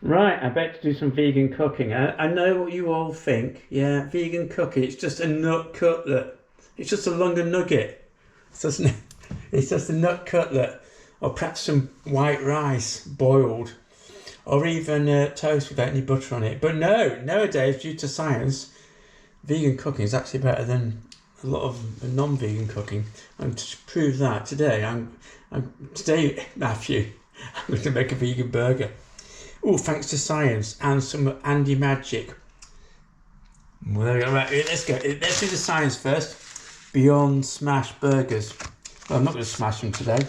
Right, I bet to do some vegan cooking. I know what you all think. Yeah, vegan cooking. It's just a nut cutlet. It's just a longer nugget. It's just a nut cutlet, or perhaps some white rice boiled, or even toast without any butter on it. But no, nowadays, due to science, vegan cooking is actually better than a lot of non-vegan cooking. And to prove that, today, Matthew, I'm going to make a vegan burger. Oh, thanks to science and some Andy magic. Well, there we go. Right, let's go. Let's do the science first. Beyond Smash burgers. Well, I'm not going to smash them today,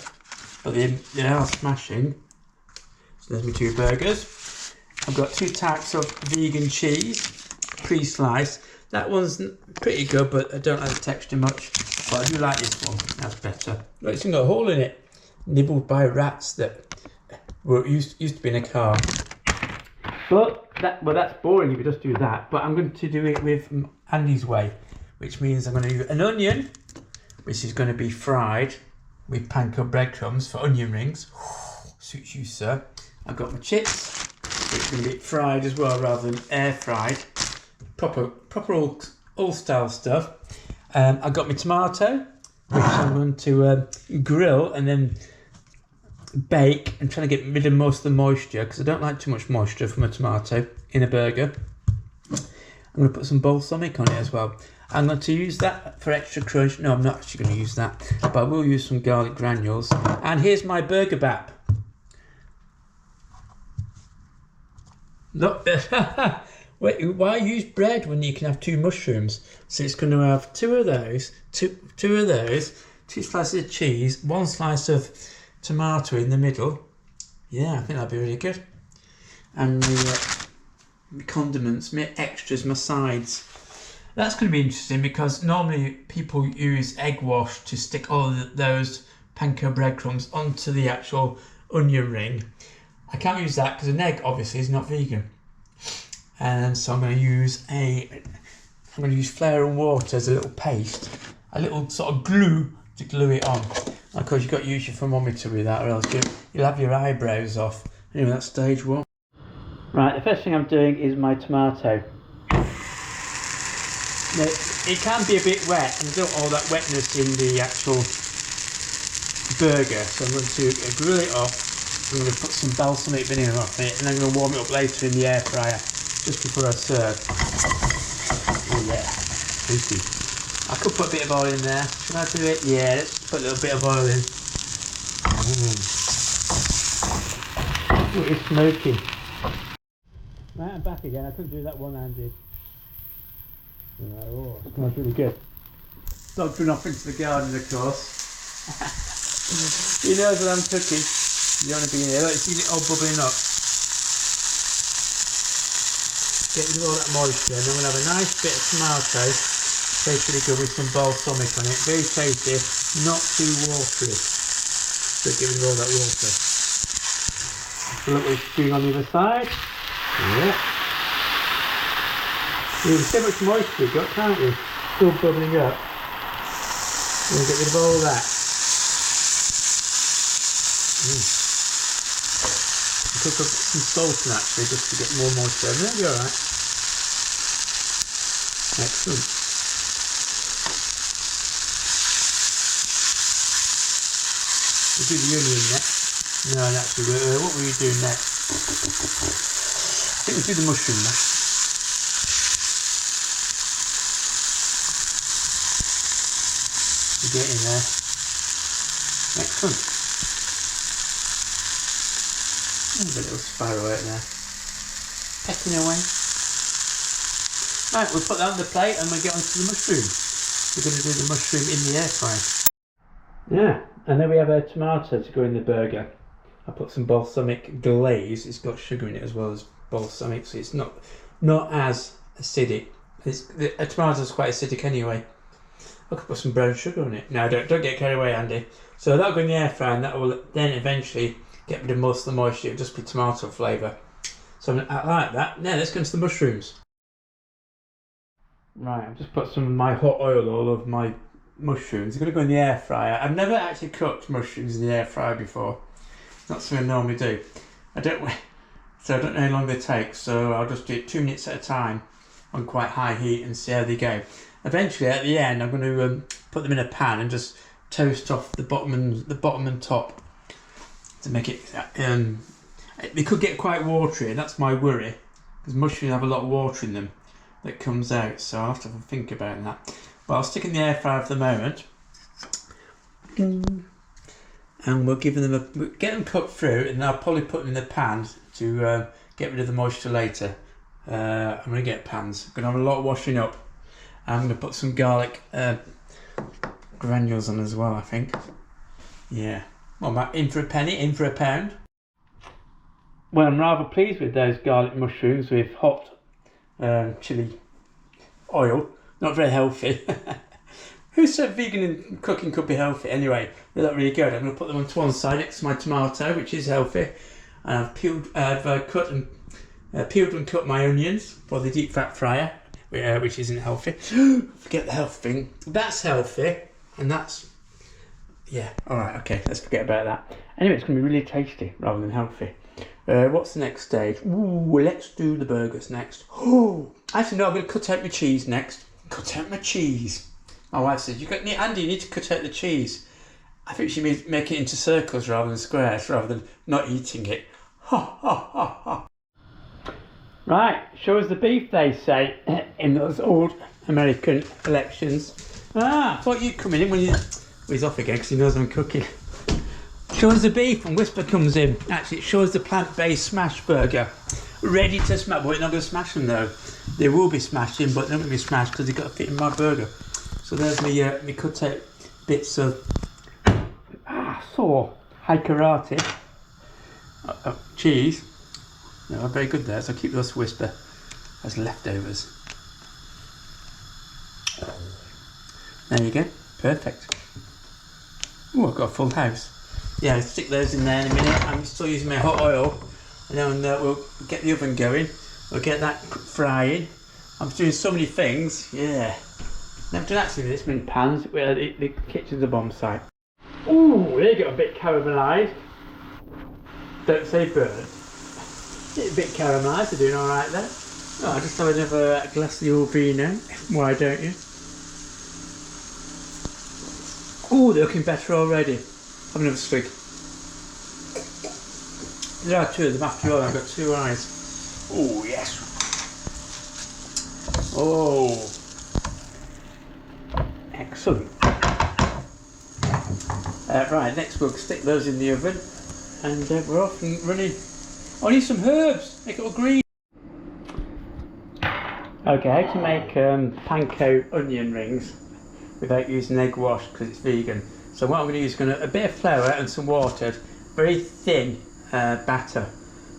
but they are smashing. So there's my 2 burgers. I've got 2 types of vegan cheese, pre-sliced. That one's pretty good, but I don't like the texture much. But I do like this one. That's better. Look, it's got a hole in it, nibbled by rats that used to be in a car. But that's boring if you just do that. But I'm going to do it with Andy's way, which means I'm going to use an onion, which is going to be fried with panko breadcrumbs for onion rings. Suits you, sir. I've got my chips, which are going to be fried as well rather than air fried. Proper old style stuff. I've got my tomato, which I'm going to grill and then bake. I'm trying to get rid of most of the moisture because I don't like too much moisture from a tomato in a burger. I'm going to put some balsamic on it as well. I'm going to use that for extra crunch. No, I'm not actually going to use that, but I will use some garlic granules. And here's my burger bap. Look, wait, why use bread when you can have 2 mushrooms? So it's going to have 2 of those, two of those, 2 slices of cheese, 1 slice of tomato in the middle. Yeah, I think that'd be really good. And the condiments, my extras, my sides. That's going to be interesting because normally people use egg wash to stick all those panko breadcrumbs onto the actual onion ring. I can't use that because an egg obviously is not vegan. And so I'm going to use flour and water as a little paste, a little sort of glue to glue it on. Of course, you've got to use your thermometer with that, or else you'll have your eyebrows off. Anyway, that's stage 1. Right, the first thing I'm doing is my tomato. Now, it can be a bit wet, and I don't want all that wetness in the actual burger, so I'm going to grill it off. I'm going to put some balsamic vinegar off it, and I'm going to warm it up later in the air fryer, just before I serve. Oh yeah, tasty. I could put a bit of oil in there. Should I do it? Yeah, let's put a little bit of oil in. Oh, it's smoky. Right, I'm back again. I couldn't do that one-handed. Oh, it smells really good. Dogs run off into the garden, of course. He knows what I'm cooking. You want to be in here. Look, you see it all bubbling up. Get rid of all that moisture, and then we'll have a nice bit of tomato. Tastes really good with some balsamic on it. Very tasty, not too watery. So get rid of all that water. So look what it's doing on the other side. Yeah. You can see how much moisture we've got, can't we? Still bubbling up. We'll get rid of all that. I could put some salt in actually, just to get more moisture. That'll be alright. Excellent. We'll do the onion next. No, actually, what will we do next? I think we'll do the mushroom next. We'll get in there. Excellent. There's a little sparrow out there. Pecking away. Right, we'll put that on the plate and we'll get on to the mushroom. We're going to do the mushroom in the air fryer. Yeah, and then we have a tomato to go in the burger. I put some balsamic glaze. It's got sugar in it as well as balsamic, so it's not as acidic. A tomato's quite acidic anyway. I could put some brown sugar on it. No, don't get carried away, Andy. So that'll go in the air fryer, and that will then eventually get rid of most of the moisture. It'll just be tomato flavour. So I like that. Now let's go into the mushrooms. Right, I've just put some of my hot oil all over my mushrooms. They're going to go in the air fryer. I've never actually cooked mushrooms in the air fryer before. It's not something I normally do. so I don't know how long they take, so I'll just do it 2 minutes at a time on quite high heat and see how they go. Eventually at the end I'm going to put them in a pan and just toast off the bottom and top to make it, they could get quite watery, and that's my worry, because mushrooms have a lot of water in them that comes out, so I'll have to think about that. But I'll stick in the air fryer for the moment, and we'll give them get them cooked through, and I'll probably put them in the pan to get rid of the moisture later. I'm going to get pans. I'm going to have a lot of washing up. I'm going to put some garlic granules on as well, I think. Yeah. Well, in for a penny, in for a pound. Well, I'm rather pleased with those garlic mushrooms with hot chili oil. Not very healthy. Who said vegan and cooking could be healthy? Anyway, they look really good. I'm going to put them onto one side next to my tomato, which is healthy. And I've peeled and cut my onions for the deep fat fryer, which isn't healthy. Forget the health thing. That's healthy, and that's, yeah. All right, okay. Let's forget about that. Anyway, it's going to be really tasty rather than healthy. What's the next stage? Ooh, let's do the burgers next. Oh, actually no, I'm going to cut out my cheese next. Cut out my cheese. My wife says, Andy, you need to cut out the cheese. I think she means make it into circles rather than squares, rather than not eating it. Ha ha ha ha. Right, show us the beef, they say, in those old American elections. I thought you'd come in when you... Well, he's off again because he knows I'm cooking. Show us the beef, and Whisper comes in. Actually, it shows the plant-based smash burger. Ready to smash. But we're not going to smash them though. They will be smashing, but they're not going to be smashed because they've got to fit in my burger. So there's me cut out bits of high karate cheese. No, very good there, so I'll keep those for Whisper as leftovers. There you go, perfect. Oh, I've got a full house. Yeah, I'll stick those in there in a minute. I'm still using my hot oil, and then we'll get the oven going. We'll get that frying. I'm doing so many things, yeah. Never done actually this many pans. The kitchen's a bomb site. Ooh, they got a bit caramelised. Don't say burnt. A bit caramelised, they're doing alright there. Oh, I'll just have another glass of the old vino. Why don't you? Oh, they're looking better already. Have another swig. There are two of them after all, I've got two eyes. Oh, yes. Oh. Excellent. Right, next we'll stick those in the oven, and we're off and running. Oh, I need some herbs, make it all green. Okay, how to make panko onion rings without using egg wash because it's vegan. So what I'm going to use is a bit of flour and some water, very thin batter,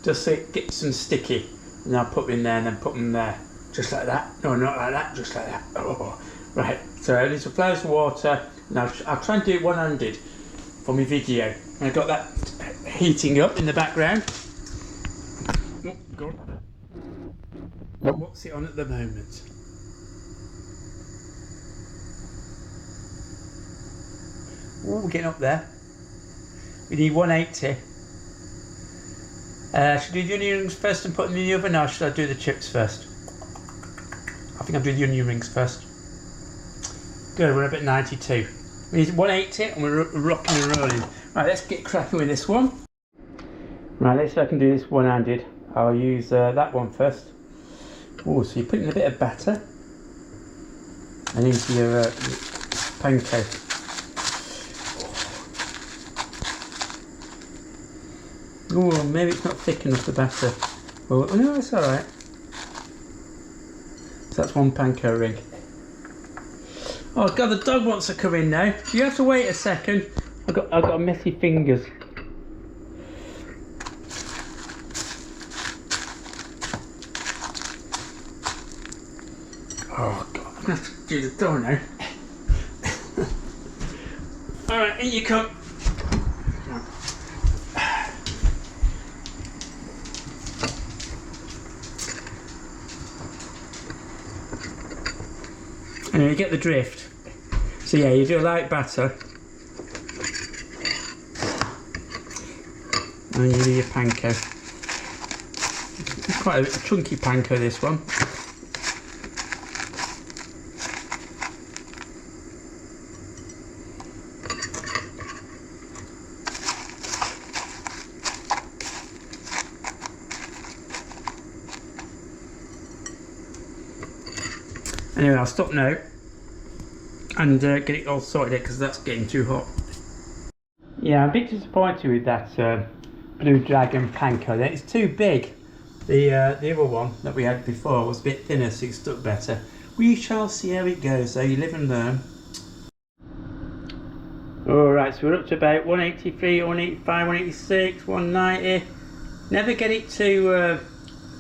just so it gets them sticky. And I'll put them in there and then put them there, just like that. No, not like that, just like that. Oh, right. So I need some flour and water, and I'll try and do it one-handed for my video. And I've got that heating up in the background. Oh, God. What's it on at the moment? Oh, we're getting up there. We need 180. Should I do the onion rings first and put them in the oven, or should I do the chips first? I think I'll do the onion rings first. Good, we're up at 92. We need 180 and we're rocking and rolling. Right, let's get cracking with this one. Right, let's see if I can do this one-handed. I'll use that one first. Oh, so you're putting a bit of batter and into your panko. Oh, maybe it's not thick enough, the batter. Oh no, it's alright. So that's one panko ring. Oh God, the dog wants to come in now. You have to wait a second. I've got messy fingers. Oh God, I'm gonna have to do the door now. Alright, in you come. And you get the drift. So yeah, you do a light batter. And you do your panko. It's quite a chunky panko, this one. Anyway, I'll stop now and get it all sorted out because that's getting too hot. Yeah, I'm a bit disappointed with that Blue Dragon panko. It's too big. The other one that we had before was a bit thinner, so it stuck better. We shall see how it goes, though. You live and learn. Alright, so we're up to about 183, 185, 186, 190. Never get it too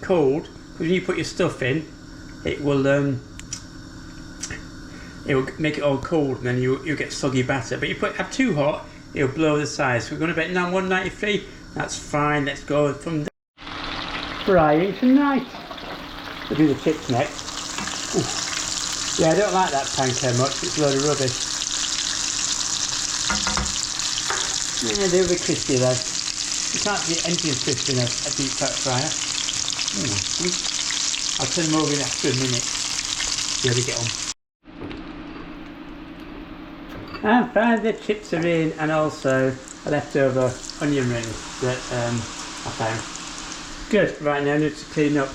cold, because when you put your stuff in, it will make it all cold, and then you'll get soggy batter. But you have too hot, it'll blow the sides. So we're going to bet now 193. That's fine. Let's go from there. Frying tonight. We'll do the chips next. Ooh. Yeah, I don't like that panko much. It's a load of rubbish. Yeah, they're a bit crispy though. You can't get anything as crispy in a deep fat fryer. I'll turn them over in after a minute. See how they get on. And finally the chips are in, and also a leftover onion ring that I found. Good, right now I need to clean up.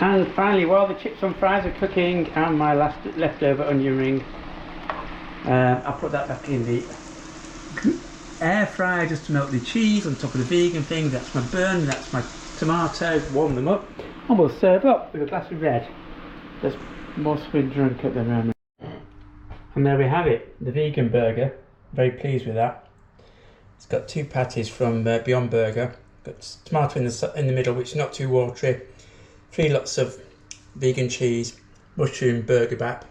And finally, while the chips on fries are cooking and my last leftover onion ring, I'll put that back in the air fryer just to melt the cheese on top of the vegan thing. That's my bun, that's my tomato, warm them up, and we'll serve up with a glass of red. There's more been drunk at the moment. And there we have it, the vegan burger. Very pleased with that. It's got 2 patties from Beyond Burger. Got tomato in the middle, which is not too watery. 3 lots of vegan cheese, mushroom burger bap.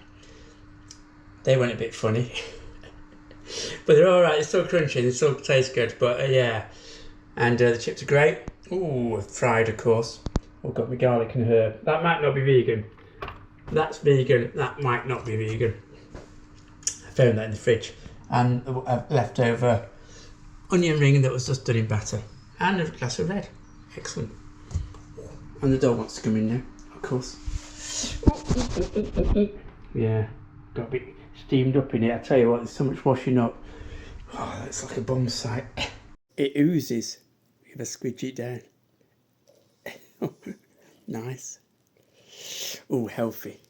They went a bit funny. But they're alright, they're still crunchy, they still taste good. But yeah, and the chips are great. Ooh, fried of course. I've got my garlic and herb. That might not be vegan. That's vegan, that might not be vegan. Found that in the fridge, and a leftover onion ring that was just done in batter, and a glass of red. Excellent. And the dog wants to come in now, of course. Yeah, got a bit steamed up in it. I tell you what, there's so much washing up. Oh, that's like a bomb site. It oozes. If I squidge it down. Nice. Oh, healthy.